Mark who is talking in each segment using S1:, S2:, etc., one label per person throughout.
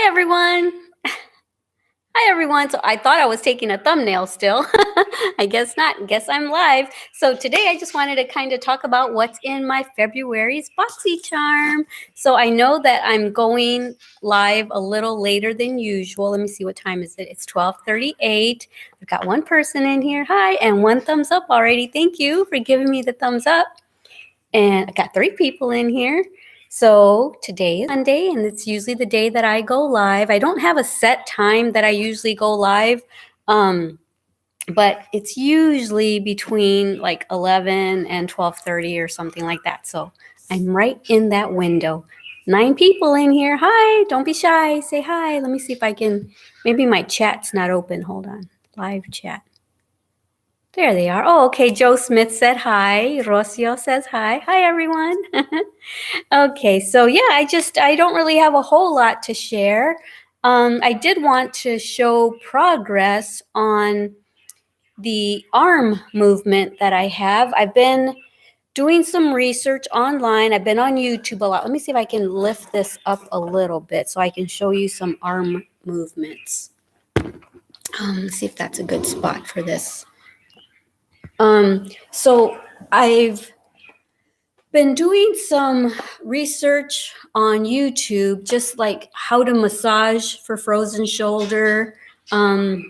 S1: everyone. Hi, everyone. So I thought I was taking a thumbnail still. I guess not. Guess I'm live. So today I just wanted to kind of talk about what's in my February's BOXYCHARM. So I know that I'm going live a little later than usual. Let me see, what time is it? It's 12:38. I've got one person in here. Hi, and one thumbs up already. Thank you for giving me the thumbs up. And I got 3 people in here. So today is Monday, and it's usually the day that I go live. I don't have a set time that I usually go live, but it's usually between like 11 and 12:30 or something like that. So I'm right in that window. 9 people in here. Hi, don't be shy. Say hi. Let me see if I can, maybe my chat's not open. Hold on. Live chat. There they are. Oh, okay. Joe Smith said hi. Rocio says hi. Hi, everyone. Okay, so yeah, I don't really have a whole lot to share. I did want to show progress on the arm movement that I have. I've been doing some research online. I've been on YouTube a lot. Let me see if I can lift this up a little bit so I can show you some arm movements. Let's see if that's a good spot for this. So I've been doing some research on YouTube, just like how to massage for frozen shoulder, and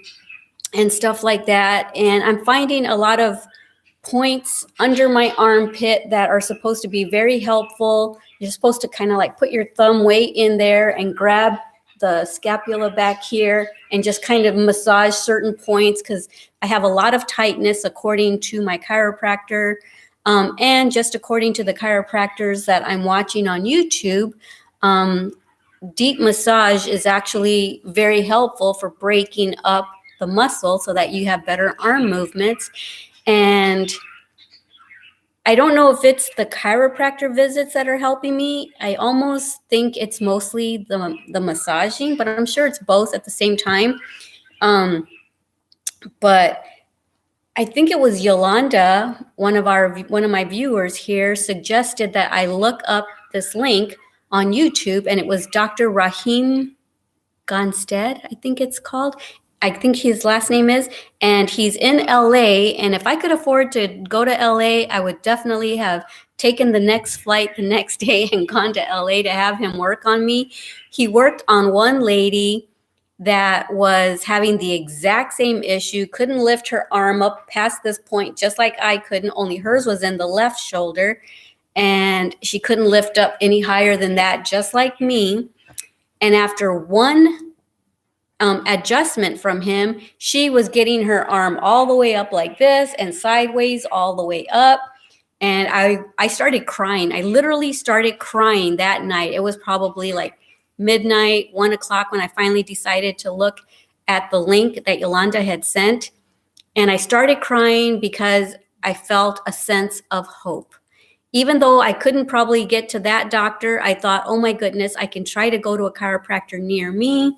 S1: stuff like that. And I'm finding a lot of points under my armpit that are supposed to be very helpful. You're supposed to kind of like put your thumb way in there and grab the scapula back here and just kind of massage certain points, because I have a lot of tightness according to my chiropractor. And just according to the chiropractors that I'm watching on YouTube, deep massage is actually very helpful for breaking up the muscle so that you have better arm movements. And I don't know if it's the chiropractor visits that are helping me. I almost think it's mostly the massaging, but I'm sure it's both at the same time. But I think it was Yolanda, one of my viewers here, suggested that I look up this link on YouTube, and it was Dr. Rahim Gonstead, I think it's called. I think his last name is, and he's in LA. And if I could afford to go to LA, I would definitely have taken the next flight the next day and gone to LA to have him work on me. He worked on one lady that was having the exact same issue, couldn't lift her arm up past this point, just like I couldn't, only hers was in the left shoulder, and she couldn't lift up any higher than that, just like me. And after one adjustment from him, she was getting her arm all the way up like this and sideways all the way up. And I started crying. I literally started crying that night. It was probably like midnight, 1 o'clock, when I finally decided to look at the link that Yolanda had sent. And I started crying because I felt a sense of hope. Even though I couldn't probably get to that doctor, I thought, oh my goodness, I can try to go to a chiropractor near me,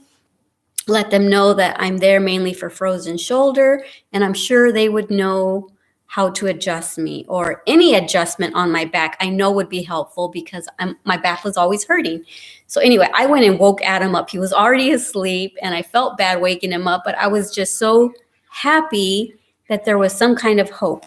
S1: let them know that I'm there mainly for frozen shoulder, and I'm sure they would know how to adjust me, or any adjustment on my back I know would be helpful, because my back was always hurting. So anyway, I went and woke Adam up. He was already asleep, and I felt bad waking him up, but I was just so happy that there was some kind of hope.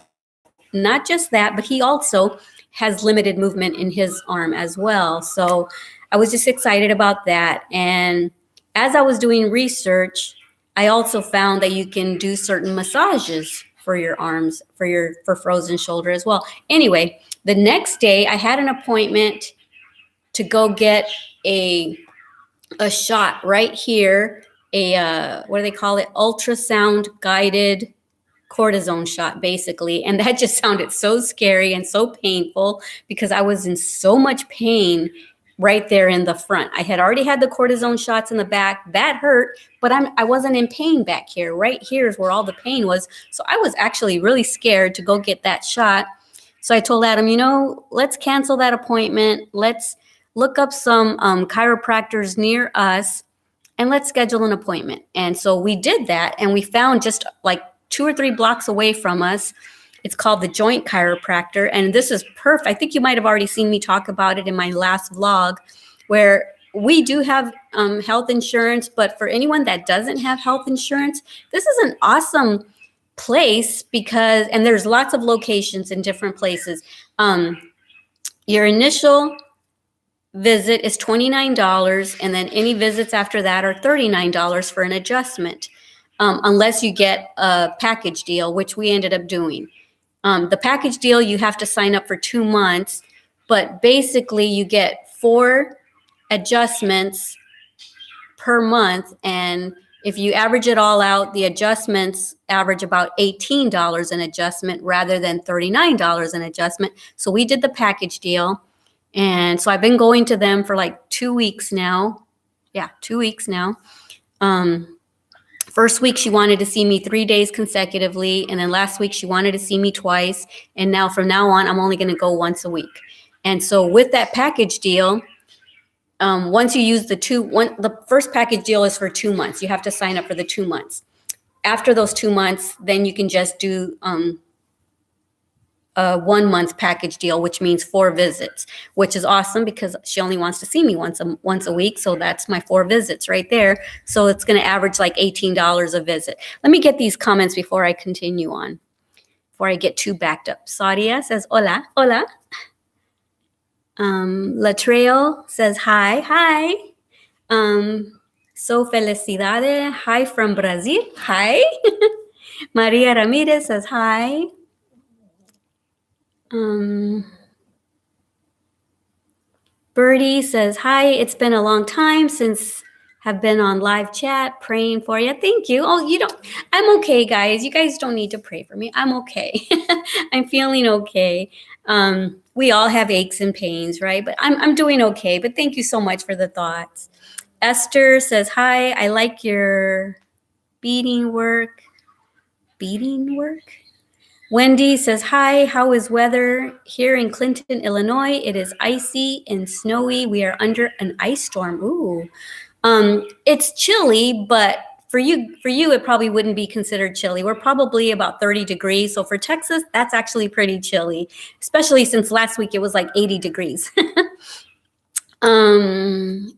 S1: Not just that, but he also has limited movement in his arm as well. So I was just excited about that. And as I was doing research, I also found that you can do certain massages for your arms, for frozen shoulder as well. Anyway, the next day I had an appointment to go get a shot right here, what do they call it? Ultrasound guided cortisone shot, basically. And that just sounded so scary and so painful, because I was in so much pain right there in the front. I had already had the cortisone shots in the back. That hurt, but I wasn't in pain back here. Right here is where all the pain was. So I was actually really scared to go get that shot. So I told Adam, let's cancel that appointment. Let's look up some chiropractors near us, and let's schedule an appointment. And so we did that, and we found just like 2 or 3 blocks away from us. It's called the Joint Chiropractor, and this is perfect. I think you might have already seen me talk about it in my last vlog, where we do have health insurance, but for anyone that doesn't have health insurance, this is an awesome place because, and there's lots of locations in different places. Your initial visit is $29, and then any visits after that are $39 for an adjustment, unless you get a package deal, which we ended up doing. The package deal, you have to sign up for 2 months, but basically you get 4 adjustments per month, and if you average it all out, the adjustments average about $18 an adjustment rather than $39 an adjustment. So we did the package deal, and so I've been going to them for like 2 weeks now. Yeah, 2 weeks now. First week, she wanted to see me 3 days consecutively. And then last week, she wanted to see me twice. And now from now on, I'm only going to go once a week. And so with that package deal, once you use the first package deal is for 2 months. You have to sign up for the 2 months. After those 2 months, then you can just do a 1 month package deal, which means 4 visits, which is awesome because she only wants to see me once a week. So that's my 4 visits right there. So it's going to average like $18 a visit. Let me get these comments before I continue on, before I get too backed up. Sadia says, hola, hola. Latrell says, hi, hi. So felicidades, hi from Brazil, hi. Maria Ramirez says, hi. Birdie says, hi, it's been a long time since have been on live chat, praying for you. Thank you. Oh, I'm okay, guys. You guys don't need to pray for me. I'm okay. I'm feeling okay. We all have aches and pains, right? But I'm doing okay. But thank you so much for the thoughts. Esther says, hi, I like your beading work. Beading work? Wendy says, hi, how is weather here in Clinton, Illinois? It is icy and snowy. We are under an ice storm. Ooh. It's chilly, but for you, it probably wouldn't be considered chilly. We're probably about 30 degrees. So for Texas, that's actually pretty chilly, especially since last week it was like 80 degrees.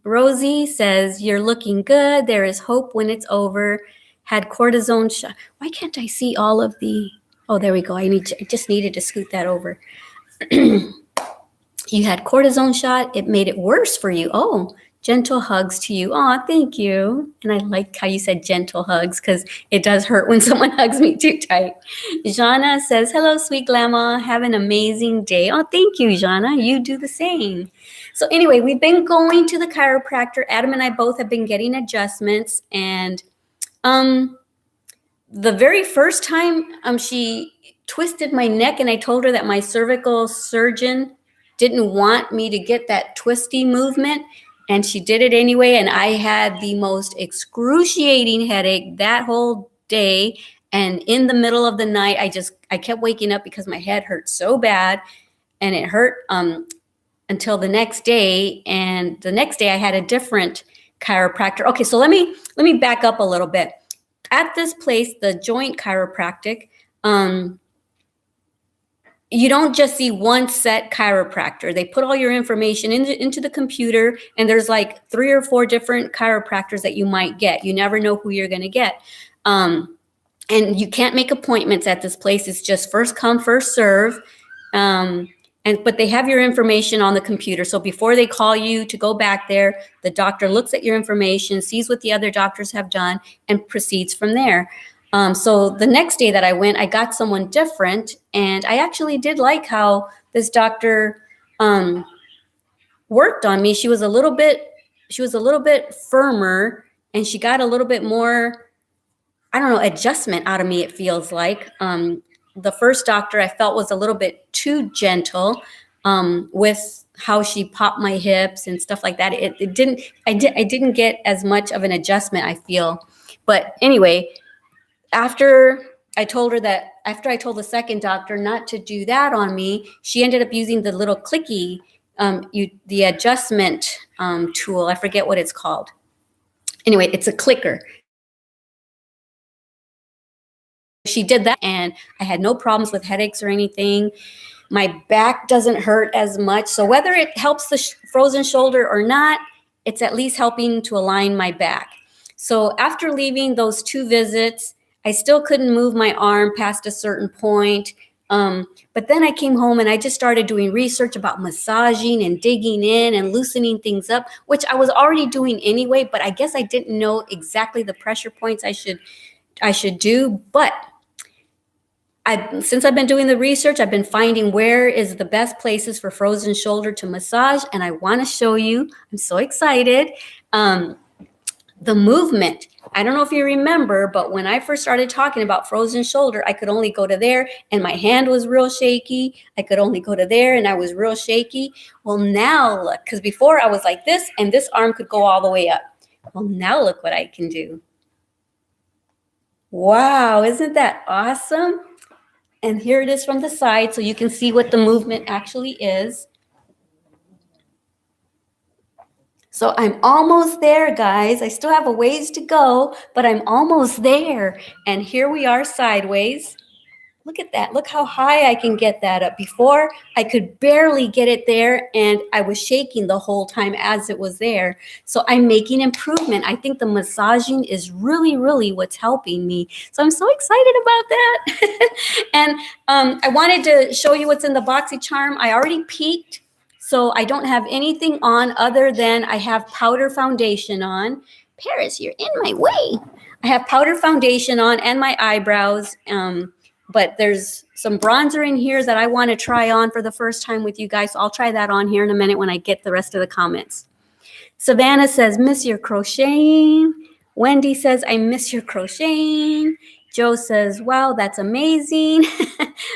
S1: Rosie says, you're looking good. There is hope when it's over. Had cortisone shot. Why can't I see all of the... Oh, there we go. I just needed to scoot that over. You had cortisone shot. It made it worse for you. Oh, gentle hugs to you. Oh, thank you. And I like how you said gentle hugs because it does hurt when someone hugs me too tight. Jana says, hello, sweet Glama. Have an amazing day. Oh, thank you, Jana. You do the same. So anyway, we've been going to the chiropractor. Adam and I both have been getting adjustments. And the very first time she twisted my neck, and I told her that my cervical surgeon didn't want me to get that twisty movement, and she did it anyway, and I had the most excruciating headache that whole day. And in the middle of the night, I kept waking up because my head hurt so bad, and it hurt until the next day. And the next day I had a different chiropractor. Okay, so let me back up a little bit. At this place, the Joint Chiropractic, you don't just see one set chiropractor. They put all your information into the computer, and there's like 3 or 4 different chiropractors that you might get. You never know who you're going to get. And you can't make appointments at this place. It's just first come, first serve. But they have your information on the computer. So before they call you to go back there, the doctor looks at your information, sees what the other doctors have done, and proceeds from there. So the next day that I went, I got someone different, and I actually did like how this doctor worked on me. She was a little bit firmer, and she got a little bit more, I don't know, adjustment out of me, it feels like. The first doctor I felt was a little bit too gentle with how she popped my hips and stuff like that. I didn't get as much of an adjustment, I feel. But anyway, after I told the second doctor not to do that on me, she ended up using the little clicky, the adjustment tool. I forget what it's called. Anyway, it's a clicker. She did that, and I had no problems with headaches or anything. My back doesn't hurt as much. So whether it helps the frozen shoulder or not, it's at least helping to align my back. So after leaving those 2 visits, I still couldn't move my arm past a certain point. But then I came home and I just started doing research about massaging and digging in and loosening things up, which I was already doing anyway, but I guess I didn't know exactly the pressure points I should do. But since I've been doing the research, I've been finding where is the best places for frozen shoulder to massage, and I want to show you. I'm so excited. The movement. I don't know if you remember, but when I first started talking about frozen shoulder, I could only go to there and my hand was real shaky. I could only go to there and I was real shaky. Well, now look, because before I was like this and this arm could go all the way up. Well, now look what I can do. Wow, isn't that awesome? And here it is from the side so you can see what the movement actually is. So I'm almost there, guys. I still have a ways to go, but I'm almost there. And here we are sideways. Look at that. Look how high I can get that up. Before, I could barely get it there, and I was shaking the whole time as it was there. So I'm making improvement. I think the massaging is really, really what's helping me. So I'm so excited about that. And I wanted to show you what's in the BOXYCHARM. I already peeked. So I don't have anything on other than I have powder foundation on. Paris, you're in my way. I have powder foundation on and my eyebrows. But there's some bronzer in here that I want to try on for the first time with you guys. So I'll try that on here in a minute when I get the rest of the comments. Savannah says, miss your crocheting. Wendy says, I miss your crocheting. Joe says, wow, that's amazing.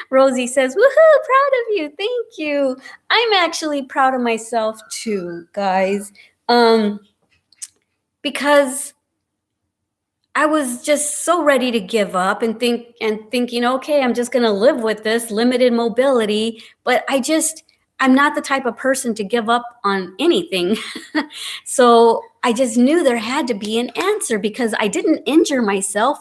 S1: Rosie says, woohoo, proud of you. Thank you. I'm actually proud of myself too, guys. Because I was just so ready to give up and thinking, okay, I'm just going to live with this limited mobility. But I'm not the type of person to give up on anything. So I just knew there had to be an answer because I didn't injure myself.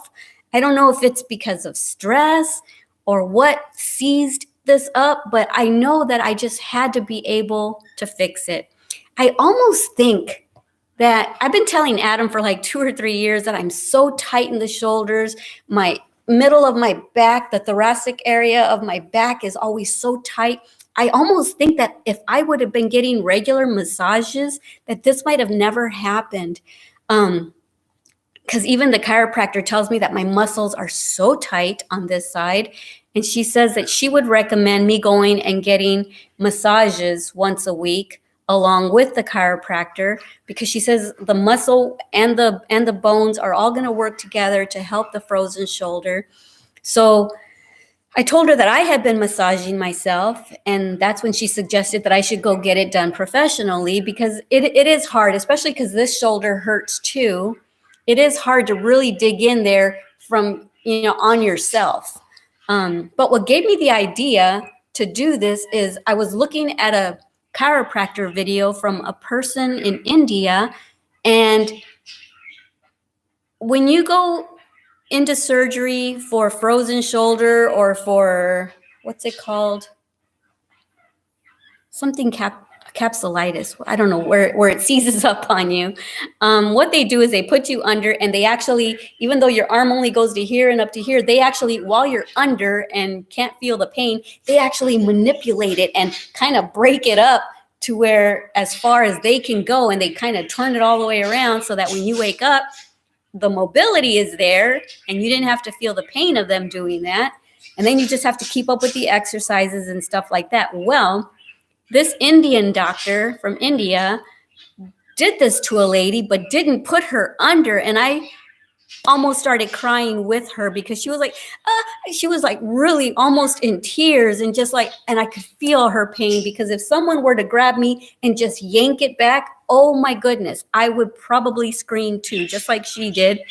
S1: I don't know if it's because of stress or what seized this up, but I know that I just had to be able to fix it. I almost think that I've been telling Adam for like 2 or 3 years that I'm so tight in the shoulders. My middle of my back, the thoracic area of my back is always so tight. I almost think that if I would have been getting regular massages, that this might have never happened. Because even the chiropractor tells me that my muscles are so tight on this side. And she says that she would recommend me going and getting massages once a week along with the chiropractor, because she says the muscle and the bones are all going to work together to help the frozen shoulder. So I told her that I had been massaging myself, and that's when she suggested that I should go get it done professionally, because it is hard, especially because this shoulder hurts too. It is hard to really dig in there from, on yourself. But what gave me the idea to do this is I was looking at a chiropractor video from a person in India. And when you go into surgery for frozen shoulder or for, what's it called? Something capsulitis. I don't know where it seizes up on you. What they do is they put you under, and they actually, even though your arm only goes to here and up to here, they actually, while you're under and can't feel the pain, they actually manipulate it and kind of break it up to where as far as they can go, and they kind of turn it all the way around so that when you wake up, the mobility is there and you didn't have to feel the pain of them doing that. And then you just have to keep up with the exercises and stuff like that. Well, this Indian doctor from India did this to a lady, but didn't put her under. And I almost started crying with her because she was like really almost in tears and just like, and I could feel her pain, because if someone were to grab me and just yank it back, oh my goodness, I would probably scream too, just like she did.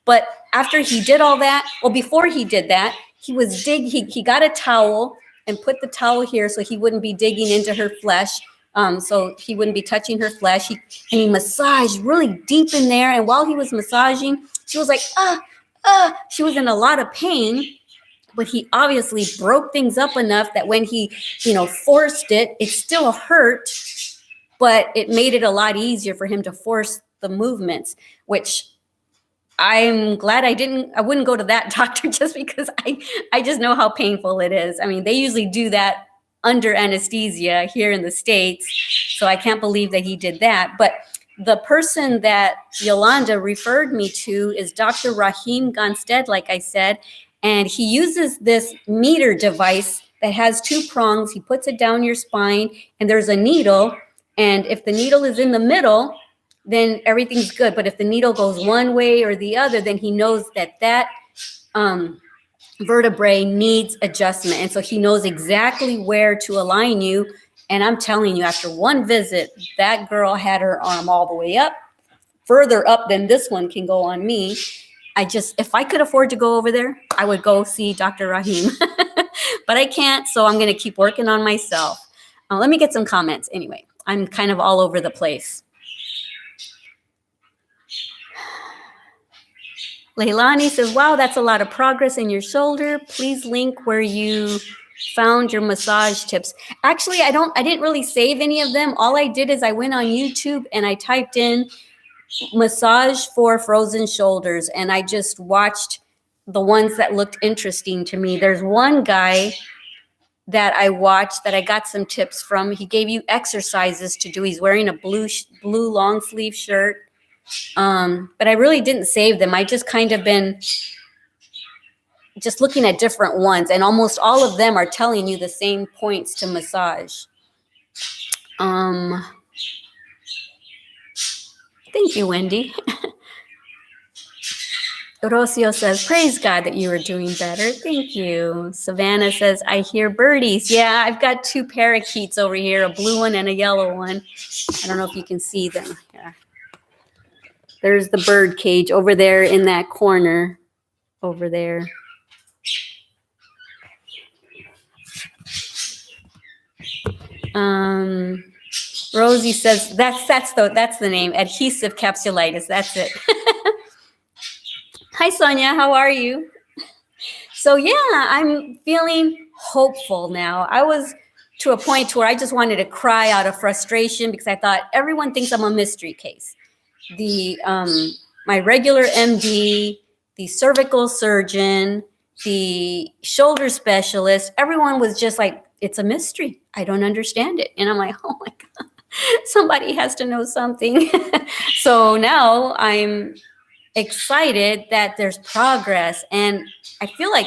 S1: But after he did all that, well, before he did that, he got a towel and put the towel here so he wouldn't be digging into her flesh. So he wouldn't be touching her flesh. He massaged really deep in there. And while he was massaging, she was like, she was in a lot of pain, but he obviously broke things up enough that when he, forced it, it still hurt, but it made it a lot easier for him to force the movements, which I'm glad I wouldn't go to that doctor just because I just know how painful it is. I mean, they usually do that under anesthesia here in the States. So I can't believe that he did that. But the person that Yolanda referred me to is Dr. Rahim Gonstead, like I said, and he uses this meter device that has 2 prongs. He puts it down your spine, and there's a needle. And if the needle is in the middle, then everything's good. But if the needle goes one way or the other, then he knows that vertebrae needs adjustment. And so he knows exactly where to align you. And I'm telling you, after one visit, that girl had her arm all the way up, further up than this one can go on me. If I could afford to go over there, I would go see Dr. Rahim. But I can't, so I'm going to keep working on myself. Let me get some comments. Anyway, I'm kind of all over the place. Leilani says, wow, that's a lot of progress in your shoulder. Please link where you found your massage tips. Actually, I didn't really save any of them. All I did is I went on YouTube and I typed in massage for frozen shoulders, and I just watched the ones that looked interesting to me. There's one guy that I watched that I got some tips from. He gave you exercises to do. He's wearing a blue long sleeve shirt. But I really didn't save them. I just kind of been just looking at different ones, and almost all of them are telling you the same points to massage. Thank you, Wendy. Rocio says, praise God that you are doing better. Thank you. Savannah says, I hear birdies. Yeah, I've got 2 parakeets over here, a blue one and a yellow one. I don't know if you can see them. Here. There's the bird cage over there in that corner over there. Rosie says, that's the name, adhesive capsulitis. That's it. Hi, Sonia. How are you? So, yeah, I'm feeling hopeful now. I was to a point where I just wanted to cry out of frustration because I thought everyone thinks I'm a mystery case. My regular MD, the cervical surgeon, the shoulder specialist, everyone was just like, it's a mystery. I don't understand it. And I'm like, oh my God, somebody has to know something. So now I'm excited that there's progress, and I feel like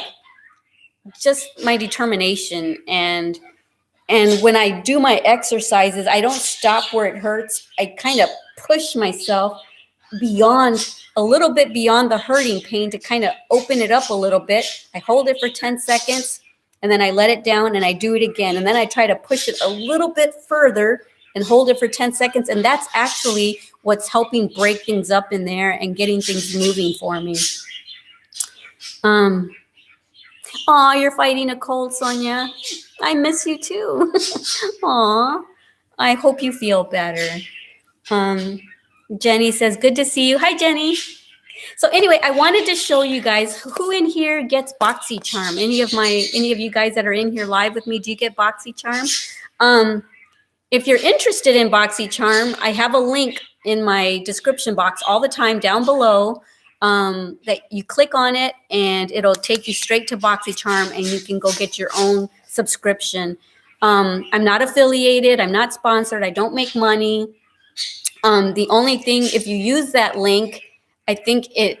S1: just my determination and when I do my exercises, I don't stop where it hurts. I kind of push myself a little bit beyond the hurting pain to kind of open it up a little bit. I hold it for 10 seconds and then I let it down and I do it again. And then I try to push it a little bit further and hold it for 10 seconds. And that's actually what's helping break things up in there and getting things moving for me. Aw, you're fighting a cold, Sonia. I miss you too. Aw, I hope you feel better. Jenny says, good to see you. Hi, Jenny. So anyway, I wanted to show you guys who in here gets BOXYCHARM. Any of you guys that are in here live with me, do you get BOXYCHARM? If you're interested in BOXYCHARM, I have a link in my description box all the time down below that you click on it and it'll take you straight to BOXYCHARM and you can go get your own subscription. I'm not affiliated. I'm not sponsored. I don't make money. The only thing, if you use that link, I think it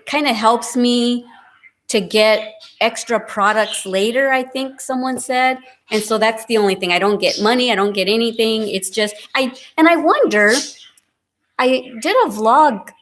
S1: kind of helps me to get extra products later, I think someone said. And so that's the only thing. I don't get money. I don't get anything. It's just, I wonder, I did a vlog, I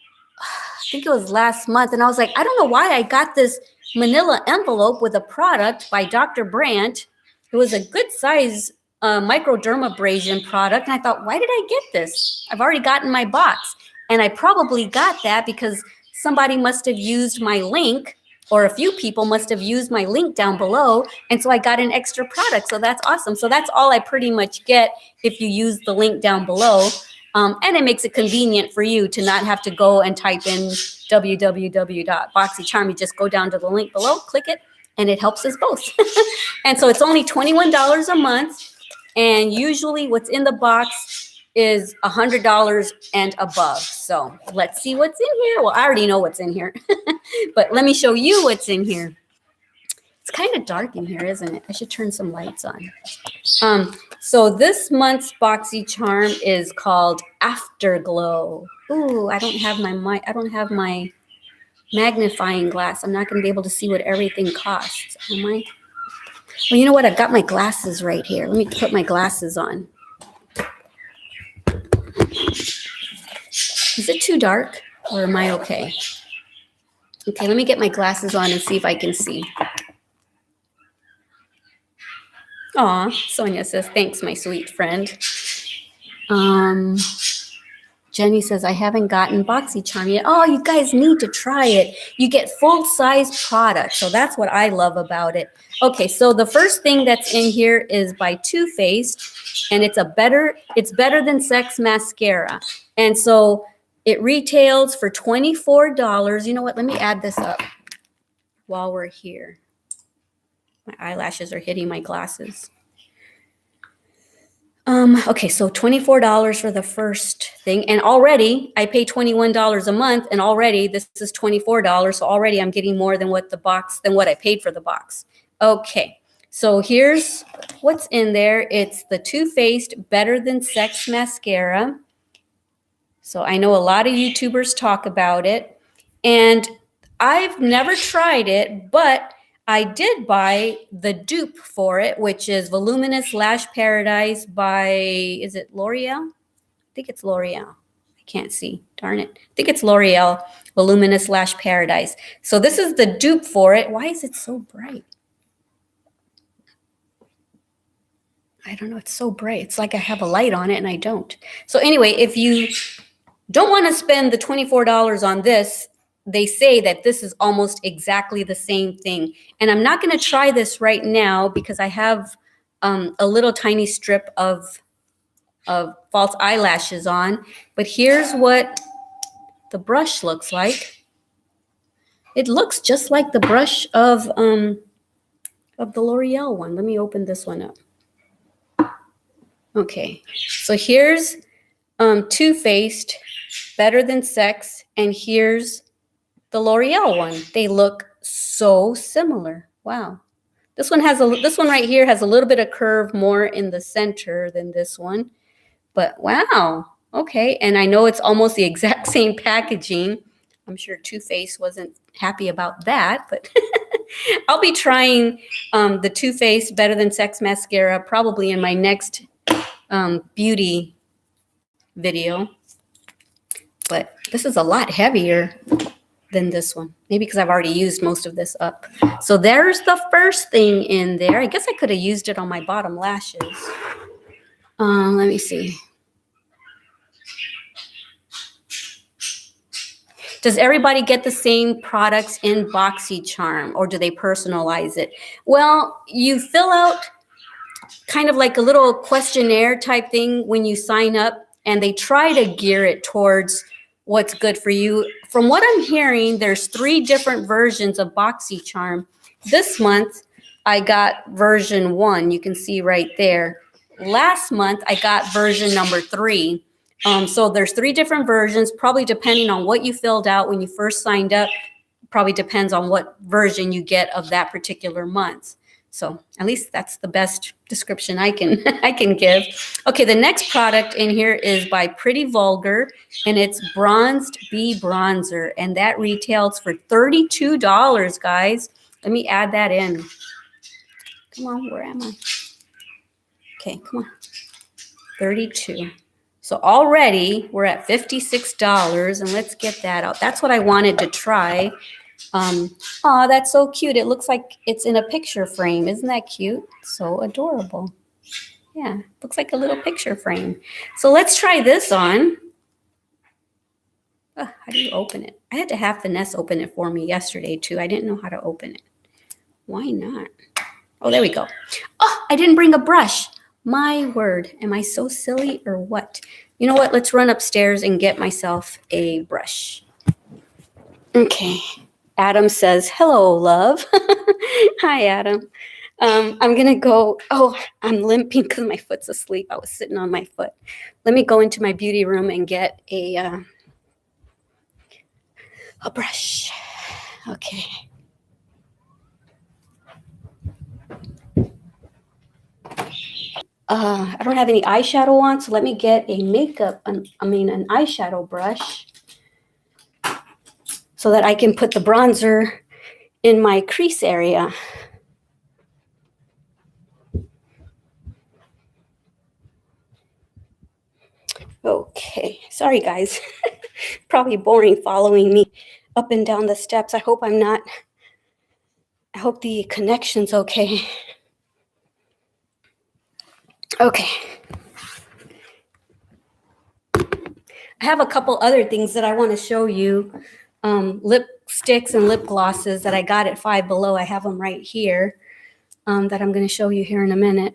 S1: think it was last month, and I was like, I don't know why I got this manila envelope with a product by Dr. Brandt. It was a good size microdermabrasion product. And I thought, why did I get this? I've already gotten my box. And I probably got that because somebody must have used my link, or a few people must have used my link down below. And so I got an extra product. So that's awesome. So that's all I pretty much get if you use the link down below. And it makes it convenient for you to not have to go and type in www.boxycharm. You just go down to the link below, click it, and it helps us both. And so it's only $21 a month. And usually what's in the box is $100 and above. So let's see what's in here. Well, I already know what's in here, but let me show you what's in here. It's kind of dark in here, isn't it? I should turn some lights on. So this month's BOXYCHARM is called Afterglow. Ooh, I don't have my magnifying glass. I'm not going to be able to see what everything costs. Am I? Well, you know what? I've got my glasses right here. Let me put my glasses on. Is it too dark or am I okay? Okay, let me get my glasses on and see if I can see. Aw, Sonia says, thanks, my sweet friend. Jenny says, I haven't gotten BOXYCHARM yet. Oh, you guys need to try it. You get full-size product, so that's what I love about it. Okay, so the first thing that's in here is by Too Faced, and it's Better Than Sex mascara. And so it retails for $24. You know what? Let me add this up while we're here. My eyelashes are hitting my glasses. Okay, so $24 for the first thing. And already I pay $21 a month, and already this is $24. So already I'm getting more than what I paid for the box. Okay, so here's what's in there. It's the Too Faced Better Than Sex mascara. So I know a lot of YouTubers talk about it, and I've never tried it, but I did buy the dupe for it, which is Voluminous Lash Paradise by, is it L'Oreal? I think it's L'Oreal. I can't see, darn it. I think it's L'Oreal Voluminous Lash Paradise. So this is the dupe for it. Why is it so bright? I don't know, it's so bright. It's like I have a light on it and I don't. So anyway, if you don't want to spend the $24 on this, they say that this is almost exactly the same thing. And I'm not going to try this right now because I have a little tiny strip of false eyelashes on. But here's what the brush looks like. It looks just like the brush of the L'Oreal one. Let me open this one up. Okay, so here's Too Faced Better Than Sex, and here's the L'Oreal one. They look so similar. Wow. This one right here has a little bit of curve more in the center than this one. But wow. Okay. And I know it's almost the exact same packaging. I'm sure Too Faced wasn't happy about that, but I'll be trying the Too Faced Better Than Sex mascara probably in my next beauty video. But this is a lot heavier than this one. Maybe because I've already used most of this up. So there's the first thing in there. I guess I could have used it on my bottom lashes. Let me see. Does everybody get the same products in BOXYCHARM, or do they personalize it? Well, you fill out kind of like a little questionnaire type thing when you sign up, and they try to gear it towards what's good for you. From what I'm hearing, there's 3 different versions of BOXYCHARM. This month, I got version 1. You can see right there. Last month, I got version number 3. So there's 3 different versions, probably depending on what you filled out when you first signed up. Probably depends on what version you get of that particular month. So at least that's the best description I can give. Okay, the next product in here is by Pretty Vulgar, and it's Bronzed Bee Bronzer, and that retails for $32, guys. Let me add that in. Come on, where am I? Okay, come on. 32. So already we're at $56, and let's get that out. That's what I wanted to try. Oh, that's so cute. It looks like it's in a picture frame. Isn't that cute? So adorable. Yeah, looks like a little picture frame. So let's try this on. Oh, how do you open it? I had to have Vanessa open it for me yesterday too. I didn't know how to open it. Why not? Oh, there we go. Oh, I didn't bring a brush. My word. Am I so silly or what? You know what? Let's run upstairs and get myself a brush. Okay. Adam says, hello, love. Hi, Adam. I'm gonna go, oh, I'm limping because my foot's asleep. I was sitting on my foot. Let me go into my beauty room and get a brush. Okay. I don't have any eyeshadow on, so let me get a an eyeshadow brush so that I can put the bronzer in my crease area. Okay, sorry guys. Probably boring following me up and down the steps. I hope the connection's okay. Okay. I have a couple other things that I want to show you. Lipsticks and lip glosses that I got at Five Below. I have them right here that I'm going to show you here in a minute.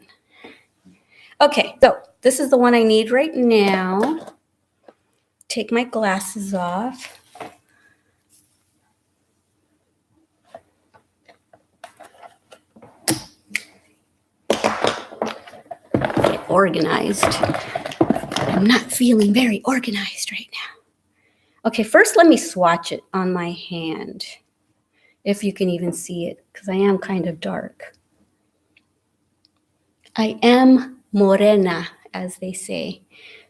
S1: Okay, so this is the one I need right now. Take my glasses off. Get organized. I'm not feeling very organized right now. Okay, first let me swatch it on my hand, if you can even see it, because I am kind of dark. I am morena, as they say.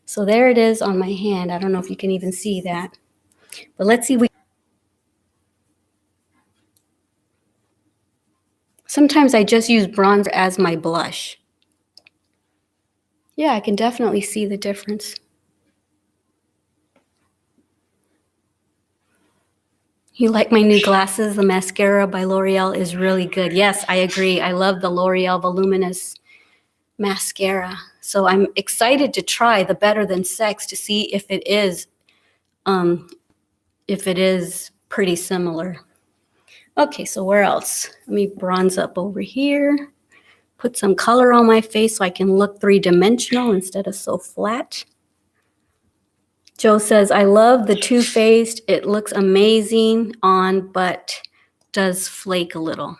S1: So there it is on my hand. I don't know if you can even see that. But let's see. Sometimes I just use bronzer as my blush. Yeah, I can definitely see the difference. You like my new glasses? The mascara by L'Oreal is really good. Yes, I agree. I love the L'Oreal Voluminous mascara. So I'm excited to try the Better Than Sex to see if it is pretty similar. Okay, so where else? Let me bronze up over here. Put some color on my face so I can look three-dimensional instead of so flat. Joe says, I love the Too Faced. It looks amazing on, but does flake a little.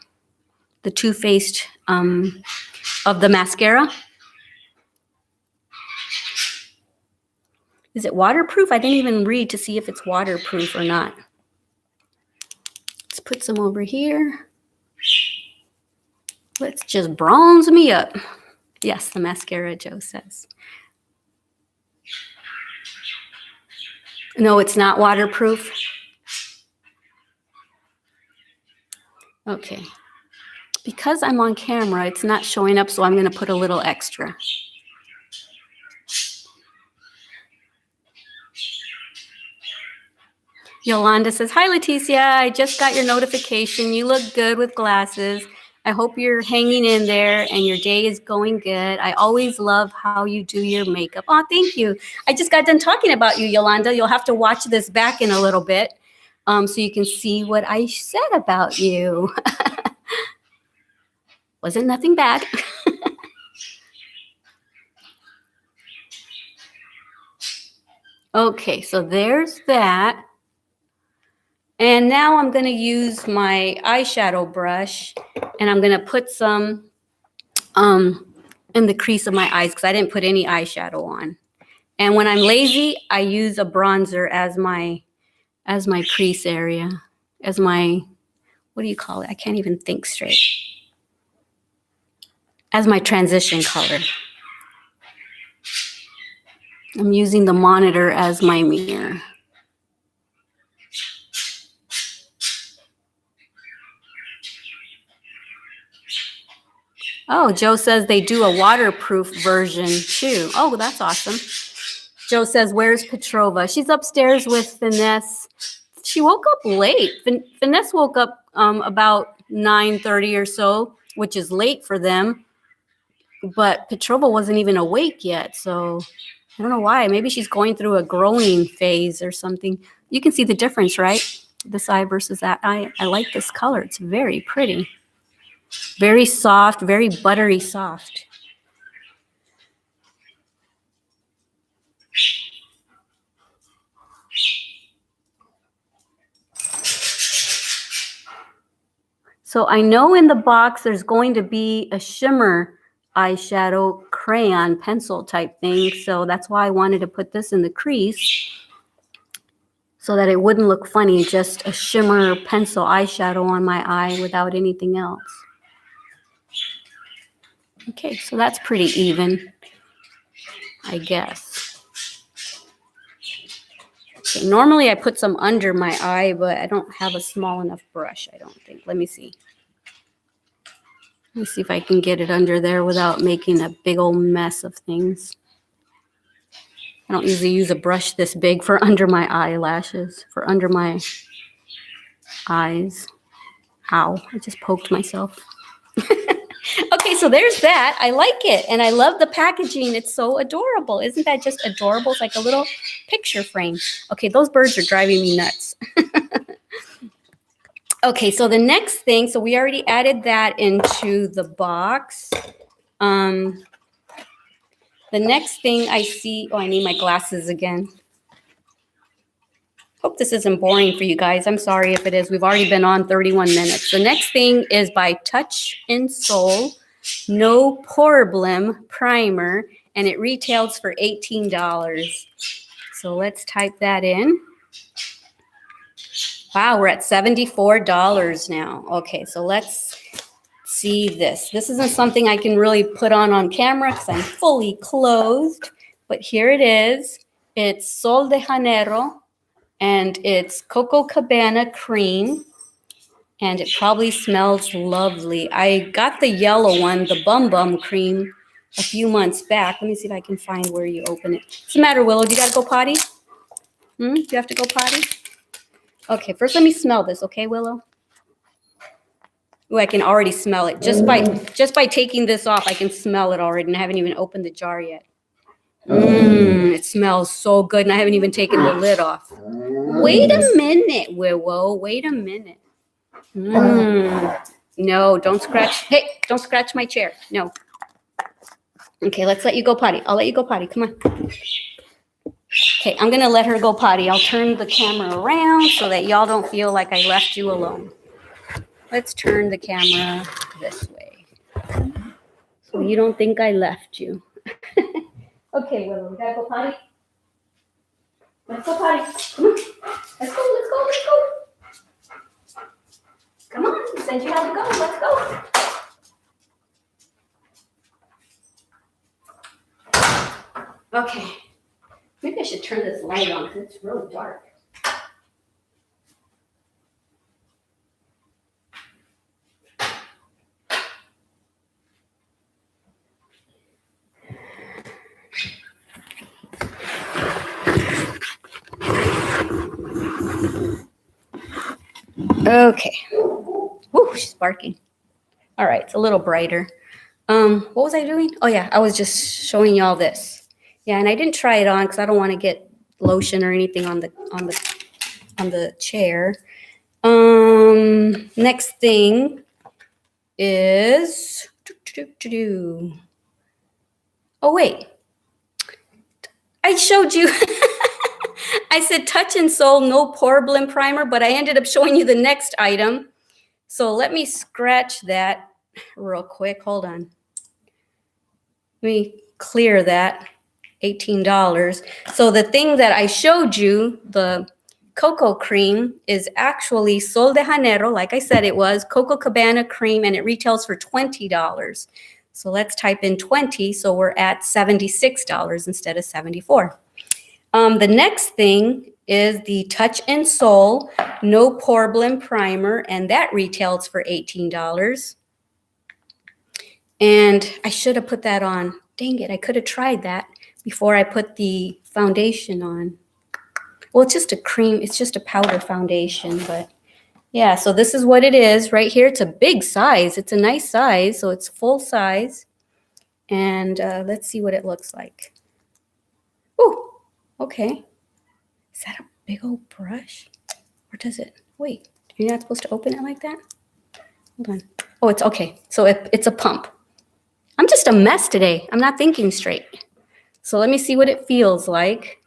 S1: The Too Faced of the mascara. Is it waterproof? I didn't even read to see if it's waterproof or not. Let's put some over here. Let's just bronze me up. Yes, the mascara, Joe says. No, it's not waterproof. Okay. Because I'm on camera, it's not showing up, so I'm going to put a little extra. Yolanda says, hi, Leticia. I just got your notification. You look good with glasses. I hope you're hanging in there and your day is going good. I always love how you do your makeup. Oh, thank you. I just got done talking about you, Yolanda. You'll have to watch this back in a little bit so you can see what I said about you. Wasn't nothing bad. Okay, so there's that. And now I'm going to use my eyeshadow brush and I'm going to put some in the crease of my eyes because I didn't put any eyeshadow on. And when I'm lazy, I use a bronzer as my crease area, as my, what do you call it? I can't even think straight. As my transition color. I'm using the monitor as my mirror. Oh, Joe says they do a waterproof version too. Oh, that's awesome. Joe says, where's Petrova? She's upstairs with Finesse. She woke up late. Finesse woke up about 9:30 or so, which is late for them. But Petrova wasn't even awake yet, so I don't know why. Maybe she's going through a growing phase or something. You can see the difference, right? This eye versus that eye. I like this color. It's very pretty. Very soft, very buttery soft. So I know in the box there's going to be a shimmer eyeshadow crayon pencil type thing. So that's why I wanted to put this in the crease so that it wouldn't look funny, just a shimmer pencil eyeshadow on my eye without anything else. Okay, so that's pretty even, I guess. Okay, normally I put some under my eye, but I don't have a small enough brush, I don't think. Let me see. Let me see if I can get it under there without making a big old mess of things. I don't usually use a brush this big for under my eyelashes, for under my eyes. Ow, I just poked myself. Okay, so there's that. I like it, and I love the packaging. It's so adorable. Isn't that just adorable? It's like a little picture frame. Okay, those birds are driving me nuts. Okay, so the next thing, so we already added that into the box. The next thing I see, oh, I need my glasses again. Hope this isn't boring for you guys. I'm sorry if it is. We've already been on 31 minutes. The next thing is by Touch in Soul No Problem Primer, and it retails for $18. So let's type that in. Wow, we're at $74 now. Okay, so let's see this. This isn't something I can really put on camera because I'm fully clothed, but here it is. It's Sol de Janeiro, and it's Coco Cabana cream, and it probably smells lovely. I got the yellow one, the Bum Bum cream, a few months back. Let me see if I can find where you open it. What's the matter, Willow? Do you got to go potty? Do you have to go potty? Okay, first let me smell this, okay, Willow? Ooh, I can already smell it. Just by taking this off, I can smell it already, and I haven't even opened the jar yet. It smells so good, and I haven't even taken the lid off. Wait a minute, Willow. Wait a minute. No, don't scratch. Hey, don't scratch my chair. No. Okay, let's let you go potty. I'll let you go potty. Come on. Okay, I'm going to let her go potty. I'll turn the camera around so that y'all don't feel like I left you alone. Let's turn the camera this way so you don't think I left you. Okay, Willow, we gotta go potty. Let's go potty. Come on. Let's go. Come on, you said you had to go. Let's go. Okay. Maybe I should turn this light on because it's really dark. Okay. Woo, she's barking. All right, it's a little brighter. What was I doing? Oh yeah, I was just showing y'all this. Yeah, and I didn't try it on because I don't want to get lotion or anything on the chair. Next thing is oh wait, I showed you. I said Touch in Soul No Problem Primer, but I ended up showing you the next item. So let me scratch that real quick. Hold on. Let me clear that. $18. So the thing that I showed you, the cocoa cream, is actually Sol de Janeiro, like I said it was, Coco Cabana cream, and it retails for $20. So let's type in 20, so we're at $76 instead of 74. The next thing is the Touch in Soul No Problem Primer, and that retails for $18. And I should have put that on. Dang it, I could have tried that before I put the foundation on. Well, it's just a cream, it's just a powder foundation, but yeah, so this is what it is right here. It's a big size. It's a nice size, so it's full size. And let's see what it looks like. Ooh. Okay, is that a big old brush? Or does it, wait, you're not supposed to open it like that? Hold on. Oh, it's okay. So it's a pump. I'm just a mess today. I'm not thinking straight. So let me see what it feels like.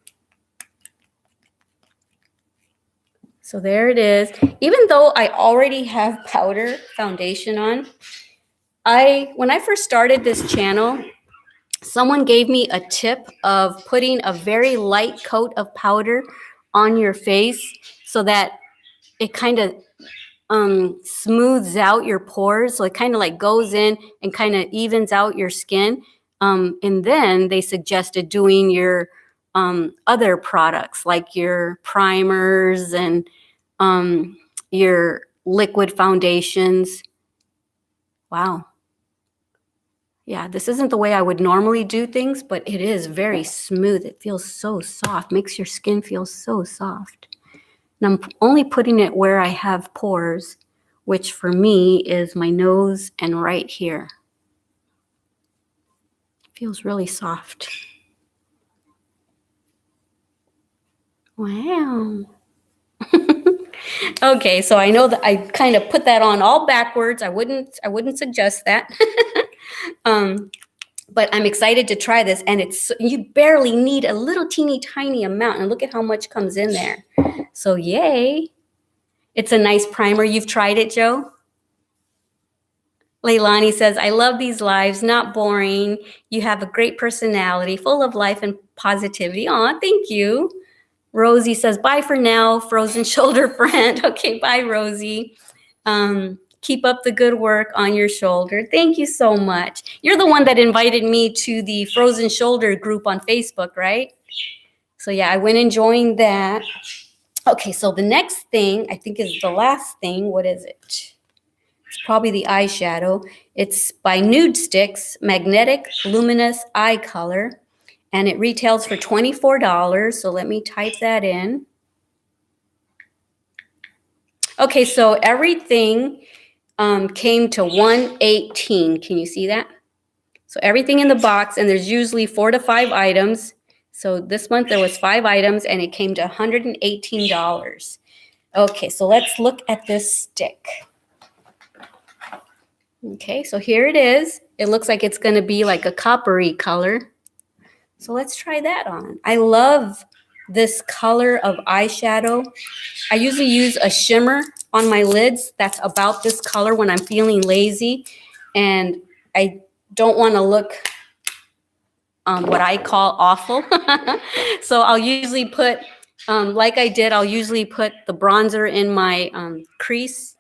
S1: So there it is. Even though I already have powder foundation on, when I first started this channel, someone gave me a tip of putting a very light coat of powder on your face so that it kind of smooths out your pores. So it kind of like goes in and kind of evens out your skin. And then they suggested doing your other products like your primers and your liquid foundations. Wow. Yeah, this isn't the way I would normally do things, but it is very smooth. It feels so soft, makes your skin feel so soft. And I'm only putting it where I have pores, which for me is my nose and right here. It feels really soft. Wow. Okay, so I know that I kind of put that on all backwards. I wouldn't suggest that. But I'm excited to try this, and you barely need a little teeny tiny amount, and look at how much comes in there. So yay. It's a nice primer. You've tried it, Joe? Leilani says, I love these lives, not boring. You have a great personality, full of life and positivity. Aw, thank you. Rosie says, bye for now, frozen shoulder friend. Okay, bye, Rosie. Keep up the good work on your shoulder. Thank you so much. You're the one that invited me to the frozen shoulder group on Facebook, right? So yeah, I went and joined that. Okay, so the next thing, I think is the last thing. What is it? It's probably the eyeshadow. It's by Nude Sticks, Magnetic Luminous Eye Color. And it retails for $24. So let me type that in. Okay, so everything came to $118. Can you see that? So everything in the box, and there's usually 4 to 5 items. So this month there was 5 items, and it came to $118. Okay, so let's look at this stick. Okay, so here it is. It looks like it's going to be like a coppery color. So let's try that on. I love this color of eyeshadow. I usually use a shimmer on my lids that's about this color when I'm feeling lazy, and I don't want to look what I call awful. So I'll usually put, like I did, I'll usually put the bronzer in my crease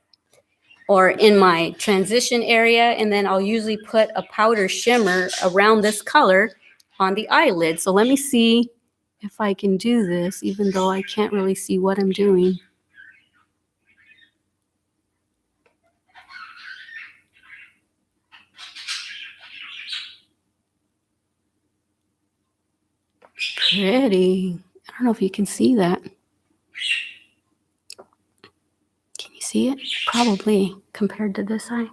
S1: or in my transition area, and then I'll usually put a powder shimmer around this color on the eyelid. So let me see if I can do this, even though I can't really see what I'm doing. Pretty. I don't know if you can see that. Can you see it? Probably compared to this eye.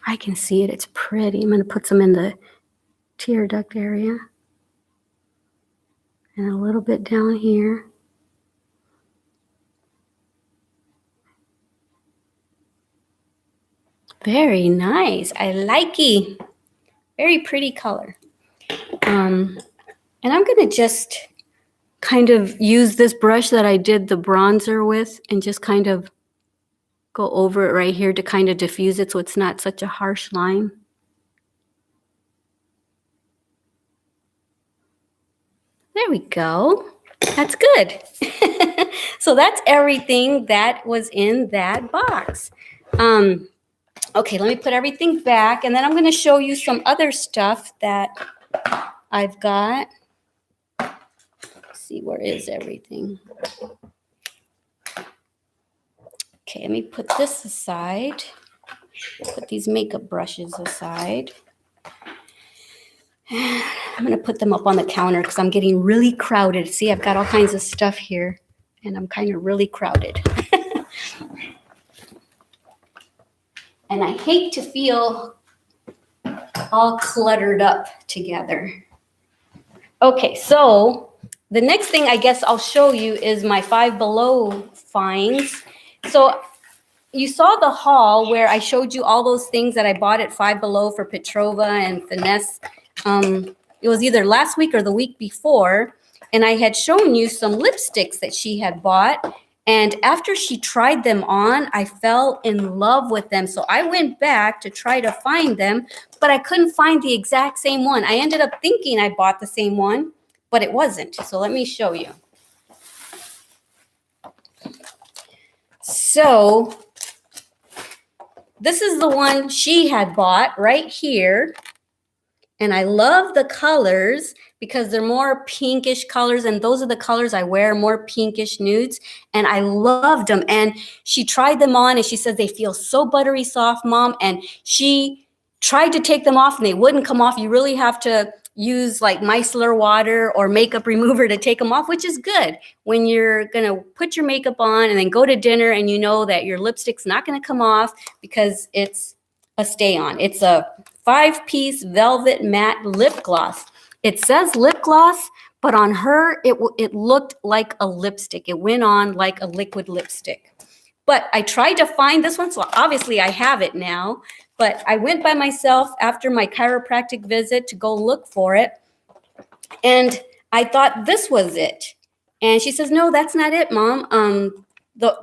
S1: I can see it. It's pretty. I'm going to put some in the tear duct area. And a little bit down here. Very nice. I like it. Very pretty color. And I'm going to just kind of use this brush that I did the bronzer with and just kind of go over it right here to kind of diffuse it so it's not such a harsh line. There we go. That's good. So that's everything that was in that box. Okay, let me put everything back, and then I'm going to show you some other stuff that I've got. Let's see, where is everything? Okay, let me put this aside. Put these makeup brushes aside. I'm going to put them up on the counter because I'm getting really crowded. See, I've got all kinds of stuff here, and I'm kind of really crowded. And I hate to feel all cluttered up together. Okay, so the next thing I guess I'll show you is my Five Below finds. So you saw the haul where I showed you all those things that I bought at Five Below for Petrova and Finesse. It was either last week or the week before, and I had shown you some lipsticks that she had bought. And after she tried them on, I fell in love with them. So I went back to try to find them, but I couldn't find the exact same one. I ended up thinking I bought the same one, but it wasn't. So let me show you. So this is the one she had bought right here. And I love the colors because they're more pinkish colors. And those are the colors I wear, more pinkish nudes. And I loved them. And she tried them on and she says they feel so buttery soft, Mom. And she tried to take them off and they wouldn't come off. You really have to use like micellar water or makeup remover to take them off, which is good when you're going to put your makeup on and then go to dinner and you know that your lipstick's not going to come off because it's a stay on. It's a 5-piece velvet matte lip gloss. It says lip gloss, but on her, it looked like a lipstick. It went on like a liquid lipstick. But I tried to find this one, so obviously I have it now. But I went by myself after my chiropractic visit to go look for it. And I thought this was it. And she says, no, that's not it, Mom.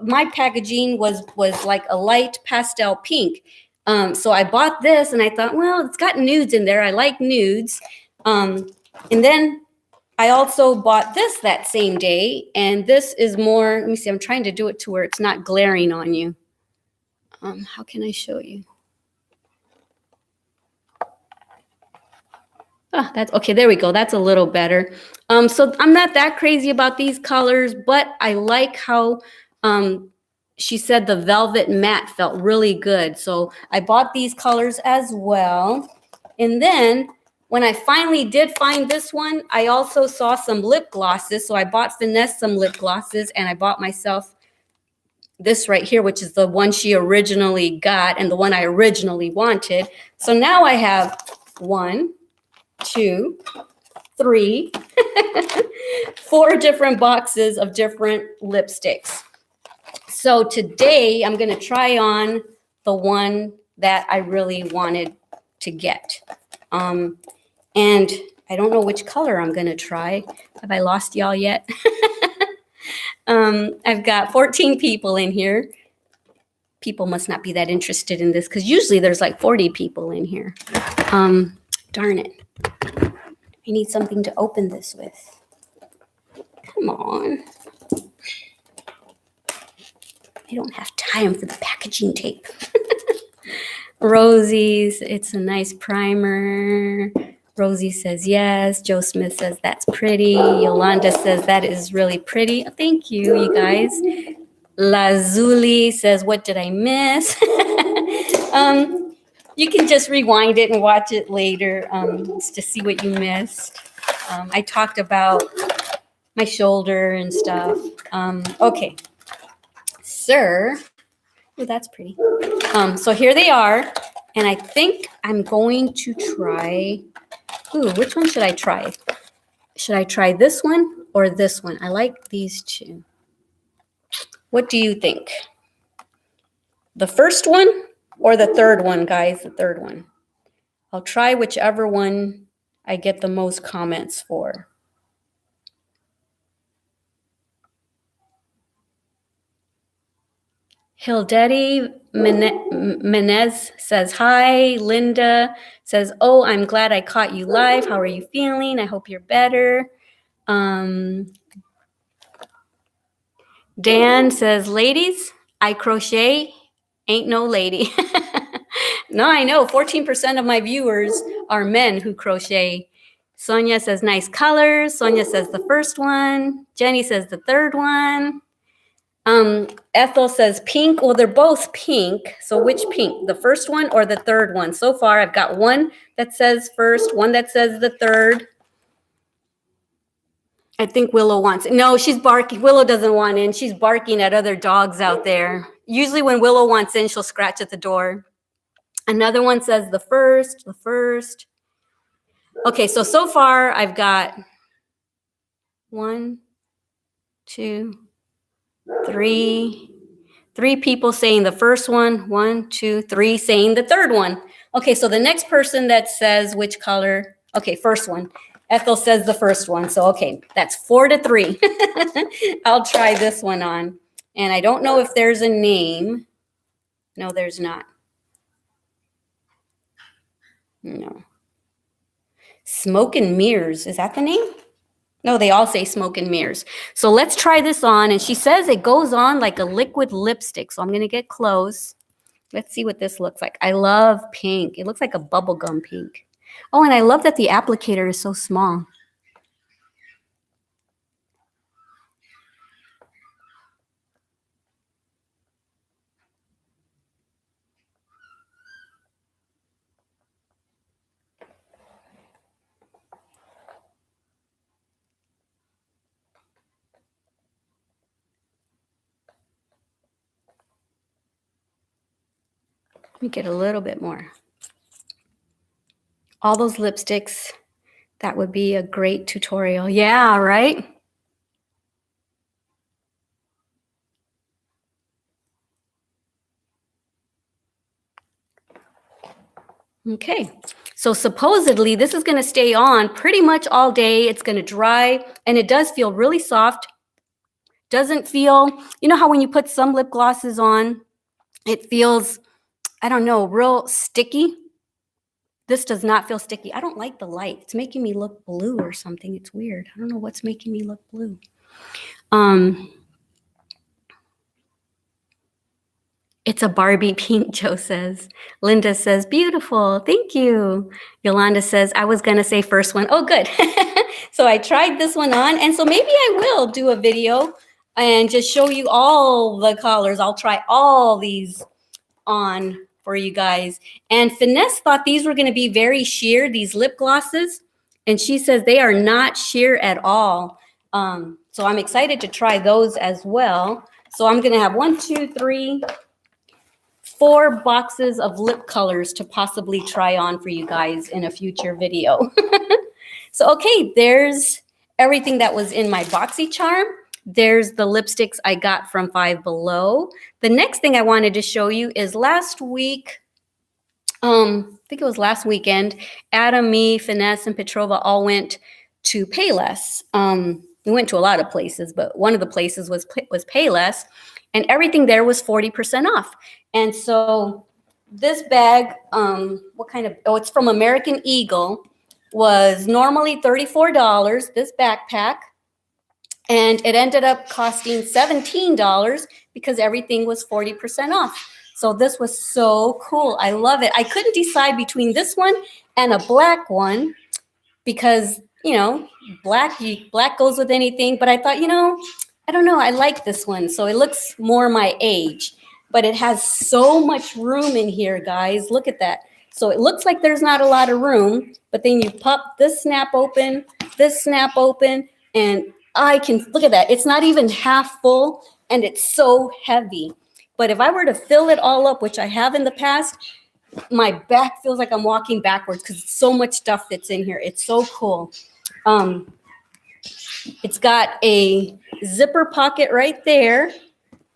S1: My packaging was like a light pastel pink. So I bought this and I thought, well, it's got nudes in there. I like nudes. And then I also bought this that same day. And this is more, let me see, I'm trying to do it to where it's not glaring on you. How can I show you? Oh, that's okay. There we go. That's a little better. So I'm not that crazy about these colors, but I like how she said the velvet matte felt really good. So I bought these colors as well. And then when I finally did find this one, I also saw some lip glosses. So I bought Finesse some lip glosses and I bought myself this right here, which is the one she originally got and the one I originally wanted. So now I have 1, 2, 3, 4 different boxes of different lipsticks. So today I'm going to try on the one that I really wanted to get. And I don't know which color I'm going to try. Have I lost y'all yet? I've got 14 people in here. People must not be that interested in this because usually there's like 40 people in here. Darn it. I need something to open this with. Come on. I don't have time for the packaging tape. Rosie's, it's a nice primer. Rosie says yes. Joe Smith says that's pretty. Yolanda says that is really pretty. Thank you, you guys. Lazuli says, what did I miss? You can just rewind it and watch it later to see what you missed. I talked about my shoulder and stuff. Okay. Sir. Oh, that's pretty. So here they are. And I think I'm going to try. Ooh, which one should I try? Should I try this one or this one? I like these two. What do you think? The first one or the third one, guys? The third one. I'll try whichever one I get the most comments for. Hildetty Menez says hi. Linda says, oh, I'm glad I caught you live. How are you feeling? I hope you're better. Dan says, ladies, I crochet, ain't no lady. No, I know 14% of my viewers are men who crochet. Sonia says, nice colors. Sonia says the first one. Jenny says the third one. Ethel says pink. Well, they're both pink. So which pink? The first one or the third one? So far, I've got one that says first, one that says the third. I think Willow wants it. No, she's barking. Willow doesn't want in. She's barking at other dogs out there. Usually when Willow wants in, she'll scratch at the door. Another one says the first, the first. Okay, so far I've got 1, 2, 3 3 people saying the first one. 1, 2, 3 saying the third one. Okay, so the next person that says which color, okay, first one. Ethel says the first one, so okay, that's 4-3. I'll try this one on. And I don't know if there's a name. No, there's not. No. Smoke and Mirrors, is that the name? No, they all say Smoke and Mirrors. So let's try this on. And she says it goes on like a liquid lipstick. So I'm going to get close. Let's see what this looks like. I love pink. It looks like a bubblegum pink. Oh, and I love that the applicator is so small. Let me get a little bit more. All those lipsticks, that would be a great tutorial. Yeah, right? Okay, so supposedly this is going to stay on pretty much all day. It's going to dry, and it does feel really soft. Doesn't feel, you know how when you put some lip glosses on, it feels, I don't know, real sticky? This does not feel sticky. I don't like the light. It's making me look blue or something. It's weird. I don't know what's making me look blue. It's a Barbie pink, Joe says. Linda says, beautiful. Thank you. Yolanda says, I was going to say first one. Oh, good. So I tried this one on. And so maybe I will do a video and just show you all the colors. I'll try all these on for you guys. And Finesse thought these were going to be very sheer, these lip glosses. And she says they are not sheer at all. So I'm excited to try those as well. So I'm going to have 1, 2, 3, 4 boxes of lip colors to possibly try on for you guys in a future video. So, okay, there's everything that was in my BOXYCHARM. There's the lipsticks I got from Five Below. The next thing I wanted to show you is last week, I think it was last weekend, Adam, me, Finesse, and Petrova all went to Payless. We went to a lot of places, but one of the places was Payless, and everything there was 40% off. And so this bag, what kind of, oh, it's from American Eagle, was normally $34, this backpack. And it ended up costing $17 because everything was 40% off. So this was so cool. I love it. I couldn't decide between this one and a black one because, you know, black goes with anything. But I thought, you know, I don't know. I like this one. So it looks more my age. But it has so much room in here, guys. Look at that. So it looks like there's not a lot of room. But then you pop this snap open, and I can, look at that. It's not even half full, and it's so heavy. But if I were to fill it all up, which I have in the past, my back feels like I'm walking backwards because so much stuff that's in here. It's so cool. It's got a zipper pocket right there.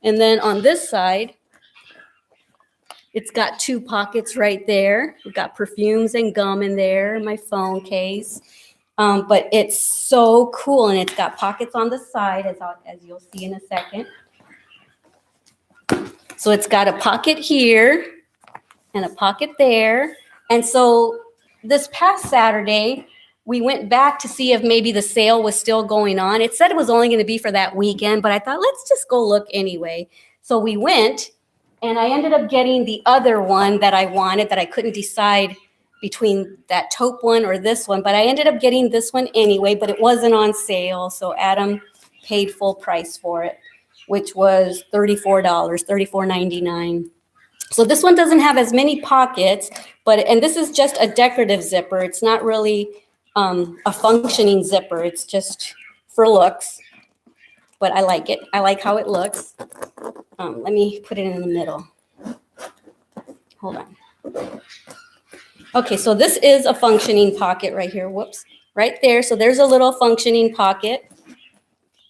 S1: And then on this side, it's got 2 pockets right there. We've got perfumes and gum in there, my phone case. But it's so cool, and it's got pockets on the side, as you'll see in a second. So it's got a pocket here and a pocket there. And so this past Saturday, we went back to see if maybe the sale was still going on. It said it was only going to be for that weekend, but I thought, let's just go look anyway. So we went, and I ended up getting the other one that I wanted that I couldn't decide between that taupe one or this one, but I ended up getting this one anyway, but it wasn't on sale. So Adam paid full price for it, which was $34, $34.99. So this one doesn't have as many pockets, and this is just a decorative zipper. It's not really a functioning zipper. It's just for looks, but I like it. I like how it looks. Let me put it in the middle. Hold on. Okay, so this is a functioning pocket right here. Whoops, right there. So there's a little functioning pocket.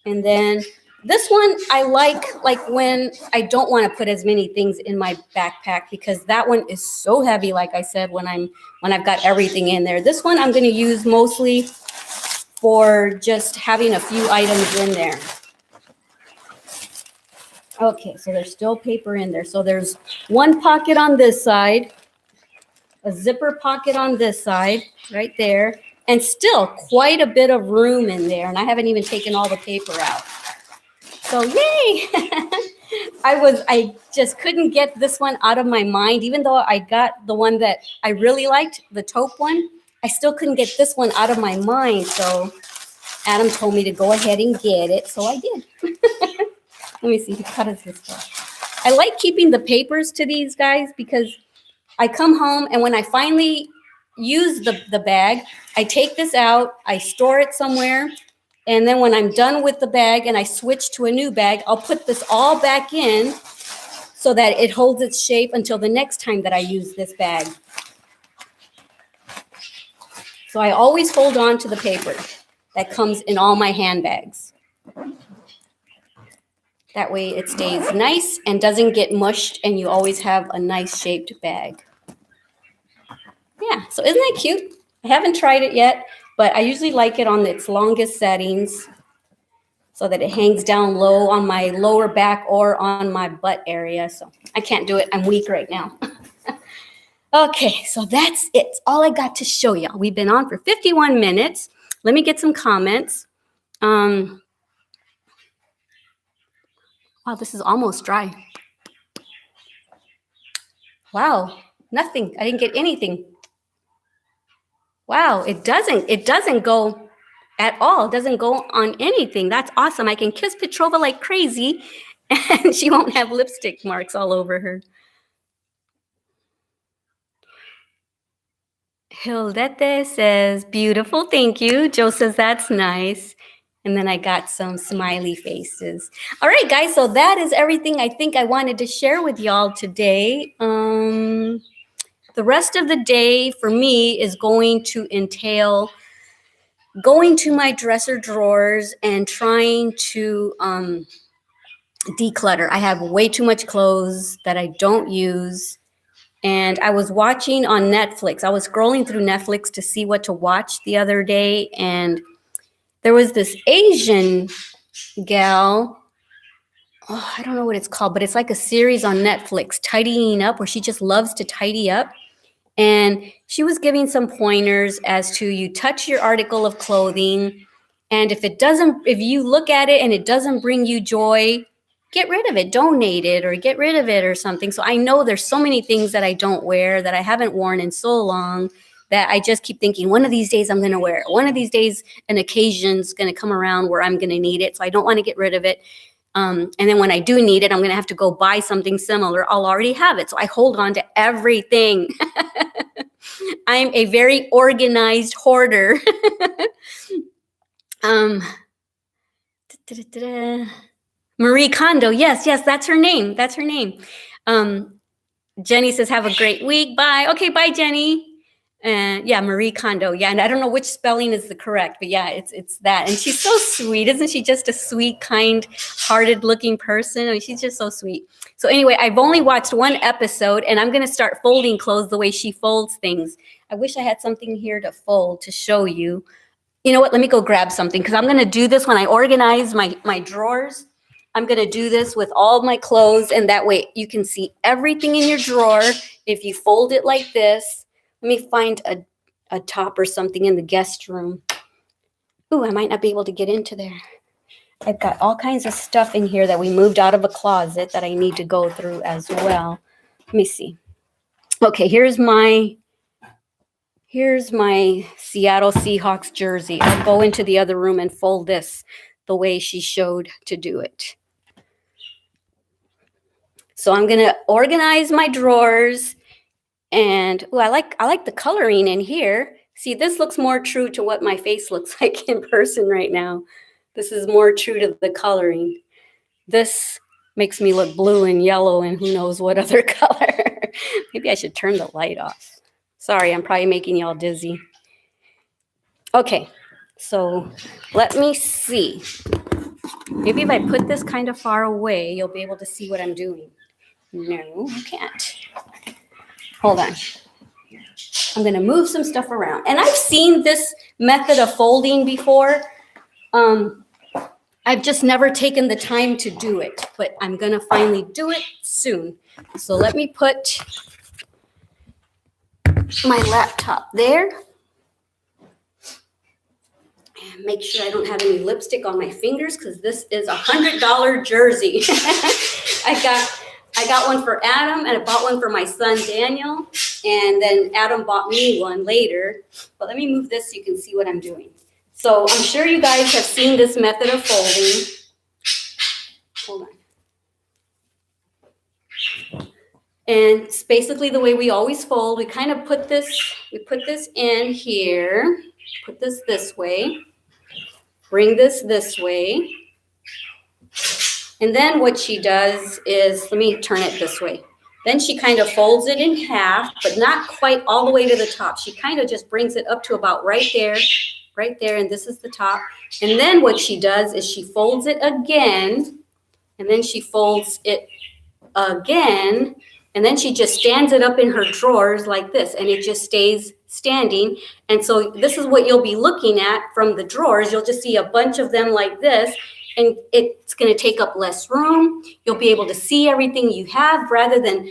S1: And then This one I like when I don't want to put as many things in my backpack, because that one is so heavy, like I said, when I've got everything in there. This one I'm going to use mostly for just having a few items in there. Okay, so there's still paper in there. So there's one pocket on this side, a zipper pocket on this side, right there, and still quite a bit of room in there. And I haven't even taken all the paper out. So yay! I just couldn't get this one out of my mind. Even though I got the one that I really liked, the taupe one, I still couldn't get this one out of my mind. So Adam told me to go ahead and get it. So I did. Let me see, how does this go? I like keeping the papers to these guys because I come home and when I finally use the bag, I take this out, I store it somewhere. And then when I'm done with the bag and I switch to a new bag, I'll put this all back in so that it holds its shape until the next time that I use this bag. So I always hold on to the paper that comes in all my handbags. That way it stays nice and doesn't get mushed, and you always have a nice shaped bag. Yeah, so isn't that cute? I haven't tried it yet, but I usually like it on its longest settings so that it hangs down low on my lower back or on my butt area. So I can't do it. I'm weak right now. Okay, so that's it. It's all I got to show y'all. We've been on for 51 minutes. Let me get some comments. Wow, this is almost dry. Wow, nothing. I didn't get anything. Wow, it doesn't go at all. It doesn't go on anything. That's awesome. I can kiss Petrova like crazy and she won't have lipstick marks all over her. Hildete says, beautiful, thank you. Joe says, that's nice. And then I got some smiley faces. All right, guys, so that is everything I think I wanted to share with y'all today. The rest of the day for me is going to entail going to my dresser drawers and trying to declutter. I have way too much clothes that I don't use. And I was watching on Netflix. I was scrolling through Netflix to see what to watch the other day. And there was this Asian gal. Oh, I don't know what it's called, but it's like a series on Netflix, Tidying Up, where she just loves to tidy up. And she was giving some pointers as to you touch your article of clothing. And if you look at it and it doesn't bring you joy, get rid of it, donate it, or get rid of it or something. So I know there's so many things that I don't wear that I haven't worn in so long that I just keep thinking, one of these days I'm going to wear it. One of these days an occasion's going to come around where I'm going to need it. So I don't want to get rid of it. And then when I do need it, I'm going to have to go buy something similar. I'll already have it. So I hold on to everything. I'm a very organized hoarder. Marie Kondo. Yes, that's her name. That's her name. Jenny says, have a great week. Bye. Okay, bye, Jenny. Yeah, Marie Kondo. Yeah, and I don't know which spelling is the correct, but yeah, it's that. And she's so sweet. Isn't she just a sweet, kind-hearted looking person? I mean, she's just so sweet. So anyway, I've only watched one episode, and I'm going to start folding clothes the way she folds things. I wish I had something here to fold to show you. You know what? Let me go grab something, because I'm going to do this when I organize my drawers. I'm going to do this with all my clothes, and that way you can see everything in your drawer if you fold it like this. Let me find a top or something in the guest room. Ooh, I might not be able to get into there. I've got all kinds of stuff in here that we moved out of a closet that I need to go through as well. Let me see. Okay, here's my Seattle Seahawks jersey. I'll go into the other room and fold this the way she showed to do it. So I'm going to organize my drawers. And I like the coloring in here. See, this looks more true to what my face looks like in person right now. This is more true to the coloring. This makes me look blue and yellow and who knows what other color. Maybe I should turn the light off. Sorry, I'm probably making y'all dizzy. Okay, so let me see. Maybe if I put this kind of far away, you'll be able to see what I'm doing. No, you can't. Hold on. I'm gonna move some stuff around. And I've seen this method of folding before. I've just never taken the time to do it, but I'm gonna finally do it soon. So let me put my laptop there. And make sure I don't have any lipstick on my fingers because this is a $100 jersey. I got one for Adam and I bought one for my son Daniel, and then Adam bought me one later. But let me move this so you can see what I'm doing. So I'm sure you guys have seen this method of folding. Hold on. And it's basically the way we always fold. We kind of put this in here, put this way, bring this way. And then what she does is, let me turn it this way. Then she kind of folds it in half, but not quite all the way to the top. She kind of just brings it up to about right there, and this is the top. And then what she does is she folds it again, and then she folds it again, and then she just stands it up in her drawers like this, and it just stays standing. And so this is what you'll be looking at from the drawers. You'll just see a bunch of them like this, and it's going to take up less room. You'll be able to see everything you have rather than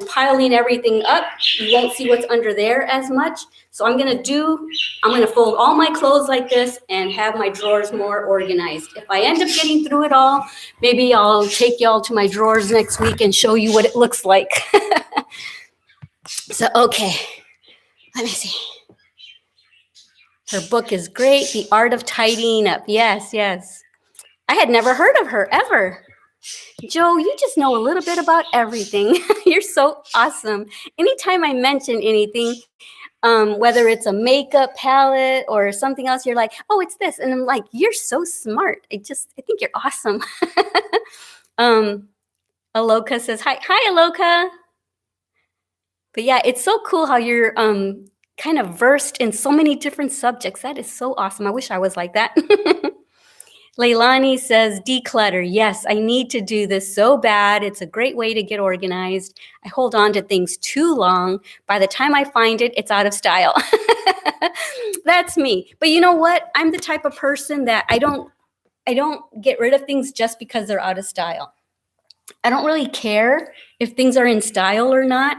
S1: piling everything up. You won't see what's under there as much. So I'm going to fold all my clothes like this and have my drawers more organized. If I end up getting through it all, maybe I'll take y'all to my drawers next week and show you what it looks like. So, okay, let me see. Her book is great, The Art of Tidying Up. Yes, yes. I had never heard of her ever. Joe, you just know a little bit about everything. You're so awesome. Anytime I mention anything, whether it's a makeup palette or something else, you're like, oh, it's this. And I'm like, you're so smart. I think you're awesome. Aloka says, hi, Aloka. But yeah, it's so cool how you're kind of versed in so many different subjects. That is so awesome. I wish I was like that. Leilani says, declutter. Yes, I need to do this so bad. It's a great way to get organized. I hold on to things too long. By the time I find it, it's out of style. That's me. But you know what? I'm the type of person that I don't get rid of things just because they're out of style. I don't really care if things are in style or not.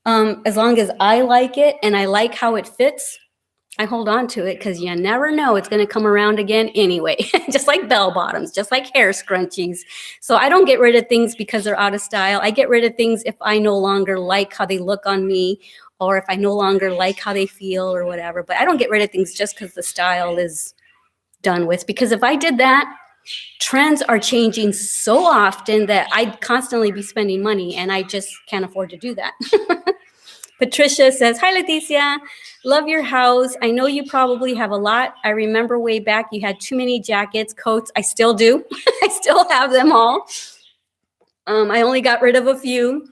S1: As long as I like it and I like how it fits, I hold on to it because you never know, it's going to come around again anyway, just like bell bottoms, just like hair scrunchies. So I don't get rid of things because they're out of style. I get rid of things if I no longer like how they look on me or if I no longer like how they feel or whatever. But I don't get rid of things just because the style is done with, because if I did that, trends are changing so often that I'd constantly be spending money and I just can't afford to do that. Patricia says, hi, Leticia. Love your house. I know you probably have a lot. I remember way back you had too many jackets, coats. I still do. I still have them all. I only got rid of a few.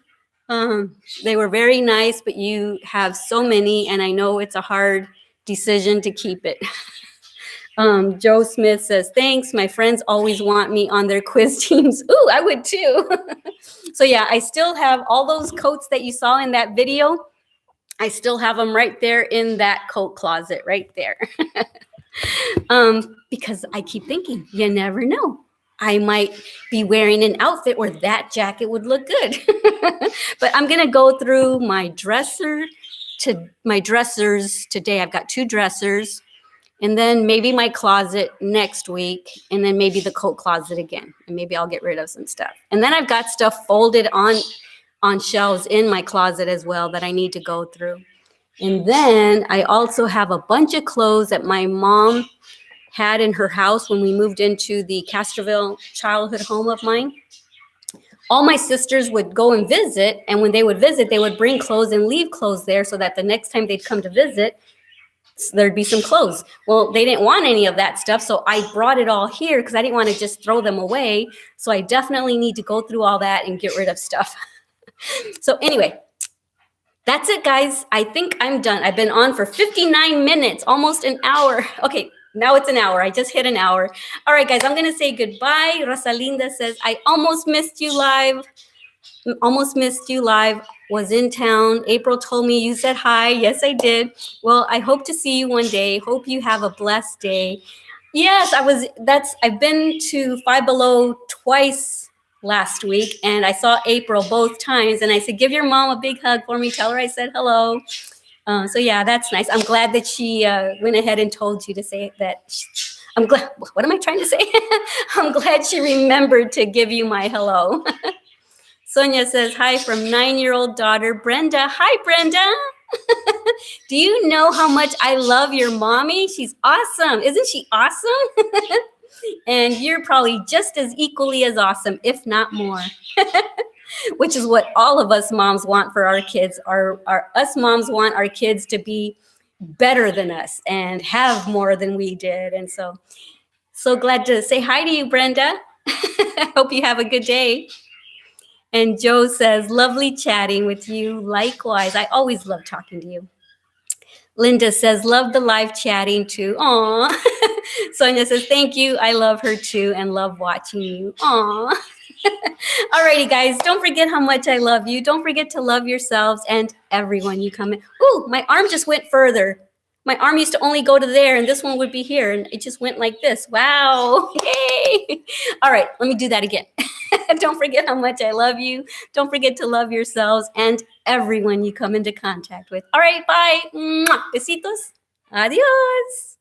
S1: They were very nice, but you have so many, and I know it's a hard decision to keep it. Joe Smith says, thanks. My friends always want me on their quiz teams. Ooh, I would too. So yeah, I still have all those coats that you saw in that video. I still have them right there in that coat closet right there. Because I keep thinking, you never know. I might be wearing an outfit where that jacket would look good. But I'm going to go through my dressers today. I've got 2 dressers. And then maybe my closet next week, and then maybe the coat closet again. And maybe I'll get rid of some stuff. And then I've got stuff folded on shelves in my closet as well that I need to go through. And then I also have a bunch of clothes that my mom had in her house when we moved into the Castroville childhood home of mine. All my sisters would go and visit, and when they would visit, they would bring clothes and leave clothes there so that the next time they'd come to visit, there'd be some clothes. Well, they didn't want any of that stuff, so I brought it all here because I didn't want to just throw them away. So I definitely need to go through all that and get rid of stuff. So anyway, that's it, guys. I think I'm done. I've been on for 59 minutes, almost an hour. Okay, Now it's an hour. I just hit an hour. All right, guys, I'm going to say goodbye. Rosalinda says, I almost missed you live. Almost missed you live. Was in town. April told me you said hi. Yes, I did. Well, I hope to see you one day. Hope you have a blessed day. Yes, I've been to Five Below twice last week, and I saw April both times, and I said, give your mom a big hug for me. Tell her I said hello. So yeah, that's nice. I'm glad that she went ahead and told you to say that. I'm glad. What am I trying to say? I'm glad she remembered to give you my hello. Sonia says, hi from 9-year-old daughter, Brenda. Hi, Brenda. Do you know how much I love your mommy? She's awesome. Isn't she awesome? And you're probably just as equally as awesome, if not more. Which is what all of us moms want for our kids. Us moms want our kids to be better than us and have more than we did. And so glad to say hi to you, Brenda. Hope you have a good day. And Joe says, lovely chatting with you. Likewise, I always love talking to you. Linda says, love the live chatting too. Aw. Sonia says, thank you. I love her too and love watching you. Aw. Alrighty, guys, don't forget how much I love you. Don't forget to love yourselves and everyone you come in. Ooh, my arm just went further. My arm used to only go to there, and this one would be here, and it just went like this. Wow. Yay. All right, let me do that again. Don't forget how much I love you. Don't forget to love yourselves and everyone you come into contact with. All right, bye. Mwah. Besitos. Adios.